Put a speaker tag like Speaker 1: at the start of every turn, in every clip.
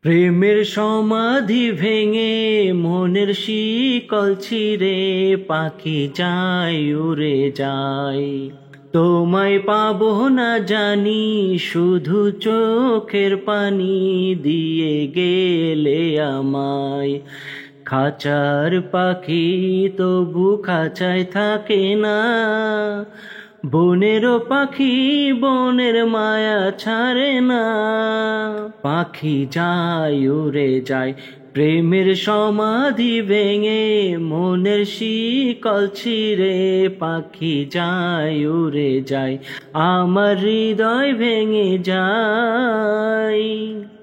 Speaker 1: প্রেমের সমাধি ভেঙে মনের শিকল ছিঁড়ে পাখি যায় উড়ে যায়। তোমায় পাবো না জানি, শুধু চোখের পানি দিয়ে গেলে আমায়। খাঁচার পাখি তবু খাঁচায় থাকে না, বনেরও পাখি বনের মায়া ছাড়ে না। পাখি যায় উড়ে যায়, প্রেমের সমাধি ভেঙে মনের শিকল ছিঁড়ে পাখি যায় উড়ে যায়, আমার হৃদয় ভেঙে যায়।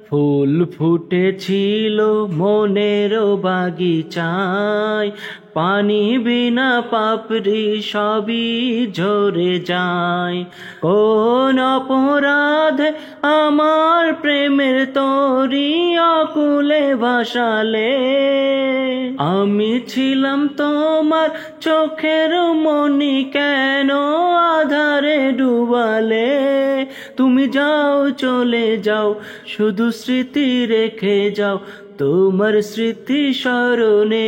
Speaker 1: ফুল ফুটেছিল মনেরও বাগিচায়, পানি বিনা পাপড়ি সবই ঝরে যায়। কোন অপরাধে আমার প্রেমের তরি অকুলে ভাসালে, আমি ছিলাম তোমার চোখের মনি, কেন আধারে ডুবালে। তুমি যাও চলে যাও, শুধু স্মৃতি রেখে যাও, তোমার স্মৃতি স্মরণে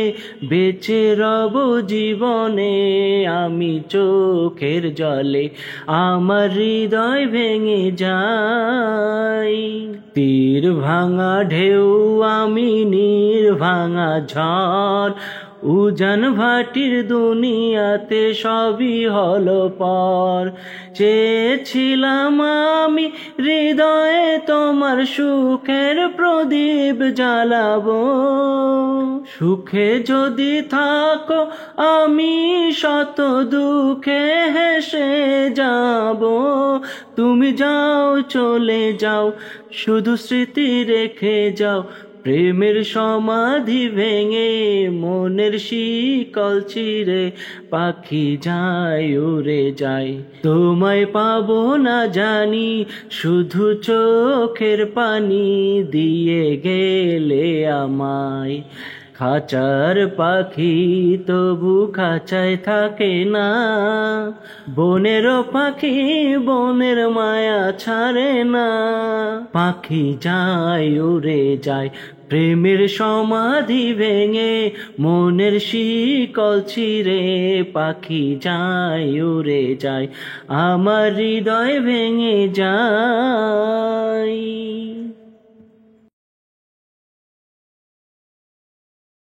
Speaker 1: বেঁচে রব জীবনে। আমি চোখের জলে আমার হৃদয় ভেঙে যায়। তীর ভাঙা ঢেউ আমি নীর ভাঙা ঝড়, উজান ভাটির দুনিয়াতে সবই হলো পর। চেয়েছিলাম আমি হৃদয়ে তোমার সুখের প্রদীপ জ্বালাবো, সুখে যদি থাকো আমি শত দুঃখে হেসে যাব। তুমি যাও চলে যাও, শুধু স্মৃতি রেখে যাও, প্রেমের সমাধি ভেঙে মনের শিকল ছিঁড়ে পাখি যায় উড়ে যায়। তোমায় পাবো না জানি, শুধু চোখের পানি দিয়ে গেলে আমায়। খাঁচার পাখি তবু খাঁচায় থাকে না, বনেরও পাখি বনের মায়া ছাড়ে না। পাখি যায় উড়ে যায়, প্রেমের সমাধি ভেঙে মনের শিকল ছিঁড়ে পাখি যায় উড়ে যায়, আমার হৃদয় ভেঙে যায়।